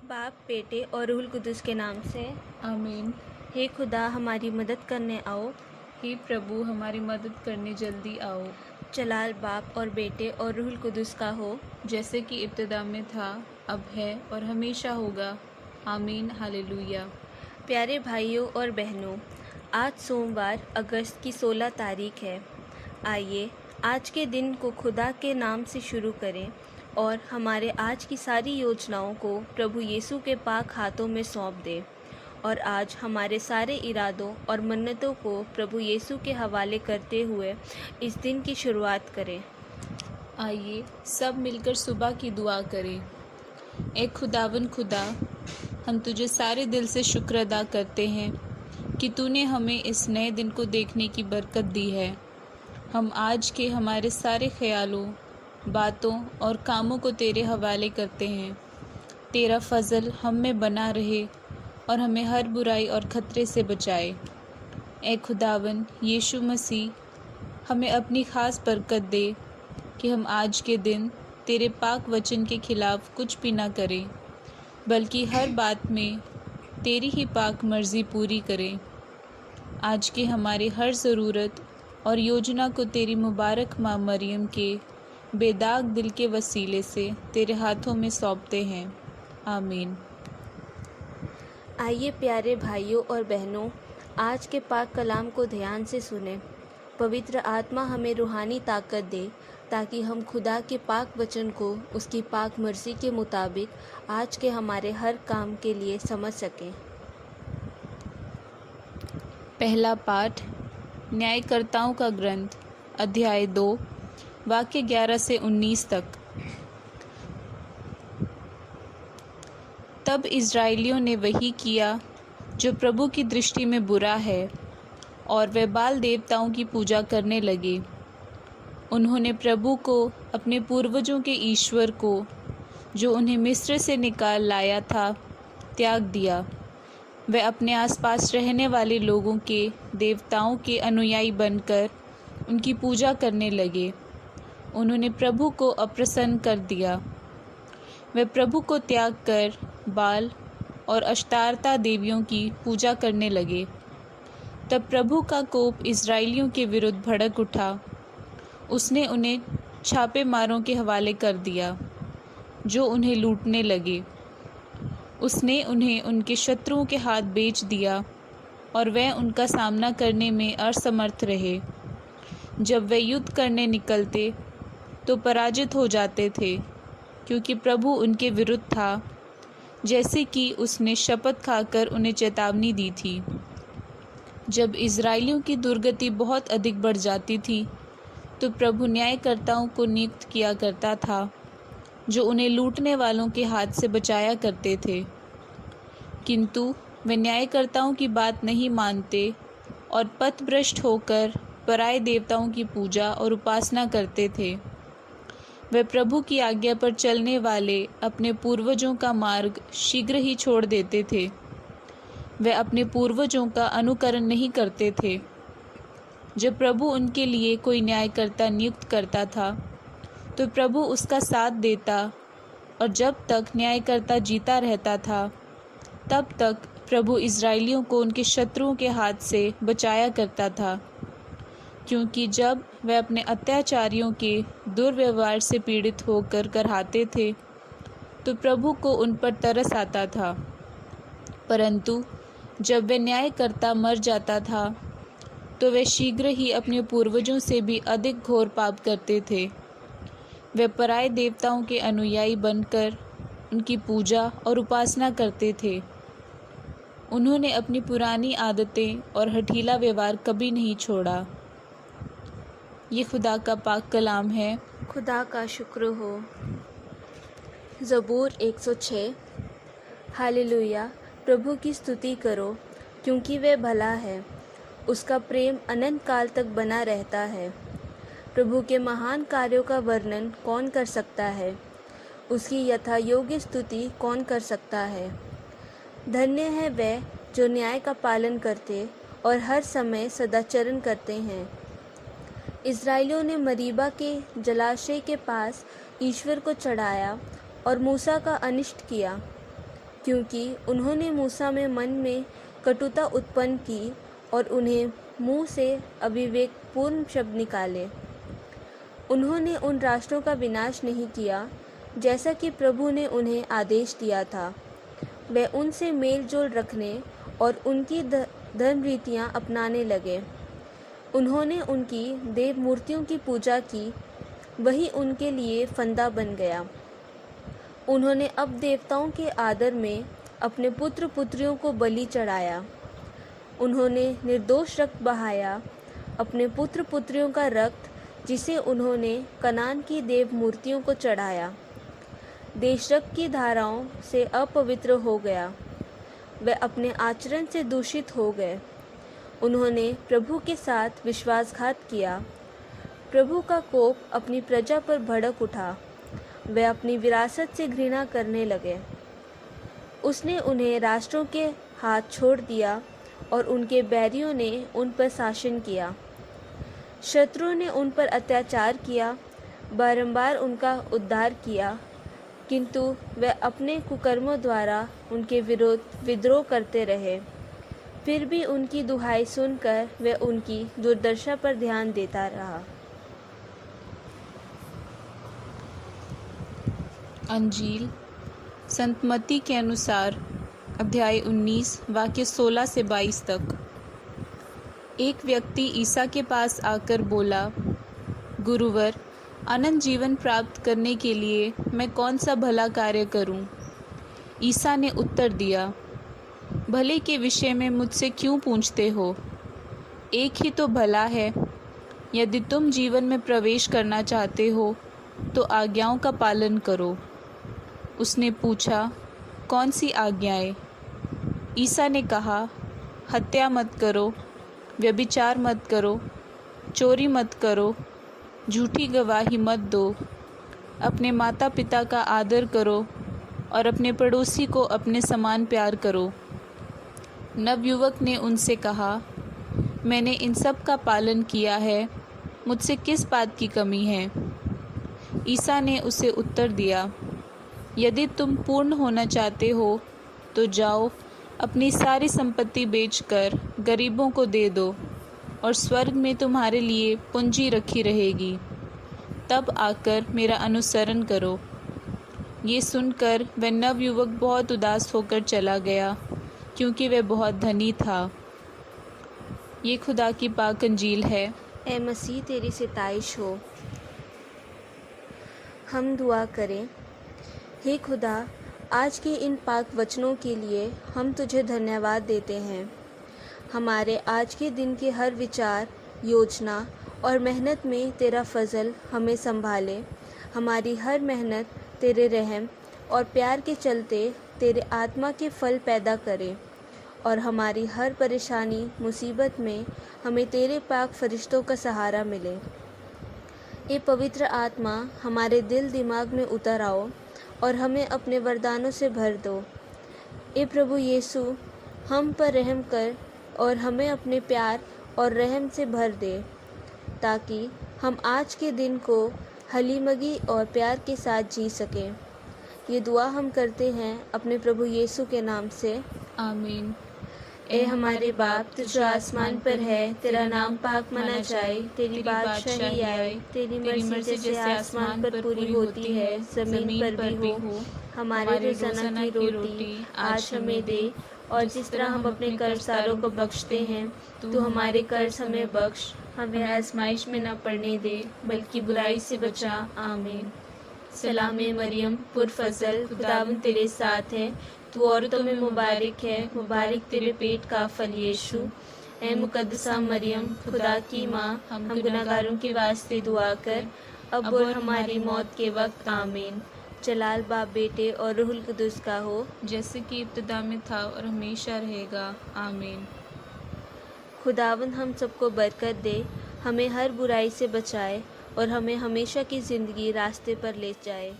बाप, बेटे और रूहुल कुद्दुस के नाम से आमीन। हे खुदा, हमारी मदद करने आओ। हे प्रभु, हमारी मदद करने जल्दी आओ। जलाल बाप और बेटे और रूहुल कुद्दुस का हो, जैसे कि इब्तिदा में था, अब है और हमेशा होगा। आमीन। हालेलुया। प्यारे भाइयों और बहनों, आज सोमवार अगस्त की 16 तारीख है। आइए आज के दिन को खुदा के नाम से शुरू करें और हमारे आज की सारी योजनाओं को प्रभु यीशु के पाक हाथों में सौंप दें और आज हमारे सारे इरादों और मन्नतों को प्रभु यीशु के हवाले करते हुए इस दिन की शुरुआत करें। आइए सब मिलकर सुबह की दुआ करें। ए खुदावन खुदा, हम तुझे सारे दिल से शुक्र अदा करते हैं कि तूने हमें इस नए दिन को देखने की बरकत दी है। हम आज के हमारे सारे ख्यालों, बातों और कामों को तेरे हवाले करते हैं। तेरा फजल हम में बना रहे और हमें हर बुराई और खतरे से बचाए। ए खुदावन यीशु मसीह, हमें अपनी ख़ास बरकत दे कि हम आज के दिन तेरे पाक वचन के खिलाफ़ कुछ भी ना करें, बल्कि हर बात में तेरी ही पाक मर्ज़ी पूरी करें। आज के हमारी हर ज़रूरत और योजना को तेरी मुबारक माँ मरियम के बेदाग दिल के वसीले से तेरे हाथों में सौंपते हैं। आमीन। आइए प्यारे भाइयों और बहनों, आज के पाक कलाम को ध्यान से सुने। पवित्र आत्मा हमें रूहानी ताकत दे ताकि हम खुदा के पाक वचन को उसकी पाक मर्जी के मुताबिक आज के हमारे हर काम के लिए समझ सकें। पहला पाठ न्यायकर्ताओं का ग्रंथ, अध्याय 2, वाक्य 11 से 19 तक। तब इज़राइलियों ने वही किया जो प्रभु की दृष्टि में बुरा है और वे बाल देवताओं की पूजा करने लगे। उन्होंने प्रभु को, अपने पूर्वजों के ईश्वर को, जो उन्हें मिस्र से निकाल लाया था, त्याग दिया। वे अपने आसपास रहने वाले लोगों के देवताओं के अनुयायी बनकर उनकी पूजा करने लगे। उन्होंने प्रभु को अप्रसन्न कर दिया। वे प्रभु को त्याग कर बाल और अश्तारता देवियों की पूजा करने लगे। तब प्रभु का कोप इज़राइलियों के विरुद्ध भड़क उठा। उसने उन्हें छापेमारों के हवाले कर दिया, जो उन्हें लूटने लगे। उसने उन्हें उनके शत्रुओं के हाथ बेच दिया और वे उनका सामना करने में असमर्थ रहे। जब वे युद्ध करने निकलते तो पराजित हो जाते थे, क्योंकि प्रभु उनके विरुद्ध था, जैसे कि उसने शपथ खाकर उन्हें चेतावनी दी थी। जब इज़राइलियों की दुर्गति बहुत अधिक बढ़ जाती थी तो प्रभु न्यायकर्ताओं को नियुक्त किया करता था, जो उन्हें लूटने वालों के हाथ से बचाया करते थे। किंतु वे न्यायकर्ताओं की बात नहीं मानते और पथभ्रष्ट होकर पराये देवताओं की पूजा और उपासना करते थे। वे प्रभु की आज्ञा पर चलने वाले अपने पूर्वजों का मार्ग शीघ्र ही छोड़ देते थे। वे अपने पूर्वजों का अनुकरण नहीं करते थे। जब प्रभु उनके लिए कोई न्यायकर्ता नियुक्त करता था तो प्रभु उसका साथ देता, और जब तक न्यायकर्ता जीता रहता था तब तक प्रभु इज़राइलियों को उनके शत्रुओं के हाथ से बचाया करता था, क्योंकि जब वे अपने अत्याचारियों के दुर्व्यवहार से पीड़ित होकर कराहते थे तो प्रभु को उन पर तरस आता था। परंतु जब वे न्यायकर्ता मर जाता था तो वे शीघ्र ही अपने पूर्वजों से भी अधिक घोर पाप करते थे। वे पराये देवताओं के अनुयायी बनकर उनकी पूजा और उपासना करते थे। उन्होंने अपनी पुरानी आदतें और हठीला व्यवहार कभी नहीं छोड़ा। ये खुदा का पाक कलाम है। खुदा का शुक्र हो। ज़बूर 106। हालेलुया। प्रभु की स्तुति करो, क्योंकि वह भला है, उसका प्रेम अनंत काल तक बना रहता है। प्रभु के महान कार्यों का वर्णन कौन कर सकता है? उसकी यथा योग्य स्तुति कौन कर सकता है? धन्य है वे जो न्याय का पालन करते और हर समय सदाचरण करते हैं। इज़राइलियों ने मरीबा के जलाशय के पास ईश्वर को चढ़ाया और मूसा का अनिष्ट किया। क्योंकि उन्होंने मूसा में मन में कटुता उत्पन्न की और उन्हें मुंह से अविवेकपूर्ण शब्द निकाले। उन्होंने उन राष्ट्रों का विनाश नहीं किया जैसा कि प्रभु ने उन्हें आदेश दिया था। वे उनसे मेल जोल रखने और उनकी धर्म रीतियाँ अपनाने लगे। उन्होंने उनकी देव मूर्तियों की पूजा की, वही उनके लिए फंदा बन गया। उन्होंने अब देवताओं के आदर में अपने पुत्र पुत्रियों को बलि चढ़ाया। उन्होंने निर्दोष रक्त बहाया, अपने पुत्र पुत्रियों का रक्त, जिसे उन्होंने कनान की देव मूर्तियों को चढ़ाया। देश रक्त की धाराओं से अपवित्र हो गया, वे अपने आचरण से दूषित हो गए। उन्होंने प्रभु के साथ विश्वासघात किया। प्रभु का कोप अपनी प्रजा पर भड़क उठा, वे अपनी विरासत से घृणा करने लगे। उसने उन्हें राष्ट्रों के हाथ छोड़ दिया और उनके बैरियों ने उन पर शासन किया। शत्रुओं ने उन पर अत्याचार किया, बारंबार उनका उद्धार किया, किंतु वे अपने कुकर्मों द्वारा उनके विरोध विद्रोह करते रहे। फिर भी उनकी दुहाई सुनकर वे उनकी दुर्दशा पर ध्यान देता रहा। अंजील संत मत्ती के अनुसार अध्याय 19 वाक्य 16 से 22 तक। एक व्यक्ति ईसा के पास आकर बोला, गुरुवर, अनंत जीवन प्राप्त करने के लिए मैं कौन सा भला कार्य करूं? ईसा ने उत्तर दिया, भले के विषय में मुझसे क्यों पूछते हो? एक ही तो भला है। यदि तुम जीवन में प्रवेश करना चाहते हो तो आज्ञाओं का पालन करो। उसने पूछा, कौन सी आज्ञाएं? ईसा ने कहा, हत्या मत करो, व्यभिचार मत करो, चोरी मत करो, झूठी गवाही मत दो, अपने माता पिता का आदर करो और अपने पड़ोसी को अपने समान प्यार करो। नवयुवक ने उनसे कहा, मैंने इन सब का पालन किया है, मुझसे किस बात की कमी है? ईसा ने उसे उत्तर दिया, यदि तुम पूर्ण होना चाहते हो तो जाओ, अपनी सारी संपत्ति बेचकर गरीबों को दे दो और स्वर्ग में तुम्हारे लिए पूंजी रखी रहेगी। तब आकर मेरा अनुसरण करो। ये सुनकर वह नवयुवक बहुत उदास होकर चला गया, क्योंकि वह बहुत धनी था। ये खुदा की पाक अंजील है। ए मसीह, तेरी सिताइश हो। हम दुआ करें। हे खुदा, आज के इन पाक वचनों के लिए हम तुझे धन्यवाद देते हैं। हमारे आज के दिन के हर विचार, योजना और मेहनत में तेरा फजल हमें संभाले। हमारी हर मेहनत तेरे रहम और प्यार के चलते तेरे आत्मा के फल पैदा करे और हमारी हर परेशानी मुसीबत में हमें तेरे पाक फरिश्तों का सहारा मिले। ये पवित्र आत्मा हमारे दिल दिमाग में उतर आओ और हमें अपने वरदानों से भर दो। ए प्रभु यीशु, हम पर रहम कर और हमें अपने प्यार और रहम से भर दे, ताकि हम आज के दिन को हलीमगी और प्यार के साथ जी सकें। ये दुआ हम करते हैं अपने प्रभु यीशु के नाम से, आमीन। ए हमारे बाप, तू जो आसमान पर है, तेरा नाम पाक माना जाए, तेरी बादशाही आए, तेरी मर्जी जैसे आसमान पर पूरी होती है ज़मीन पर भी हो। हमारे रोज़ाना की रोटी आज हमें दे, और जिस तरह हम अपने कर्जदारों को बख्शते हैं, तू हमारे कर्ज हमें बख्श, हमें आजमाइश में न पड़ने दे, बल्कि बुराई से बचा। आमीन। सलाम ए मरियम, पुरफज़ल, खुदावंद तेरे साथ है, तू औरतों में मुबारक है, मुबारक तेरे पेट का फल यीशु। ए मुकद्दसा मरियम, खुदा की माँ, हम गुनहगारों के वास्ते दुआ कर, अब और हमारी मौत के वक्त। आमीन। जलाल बाप, बेटे और रूहुल कुदुस का हो, जैसे कि इब्तिदा में था और हमेशा रहेगा। आमीन। खुदावंद हम सबको बरकत दे, हमें हर बुराई से बचाए और हमें हमेशा की ज़िंदगी रास्ते पर ले जाए।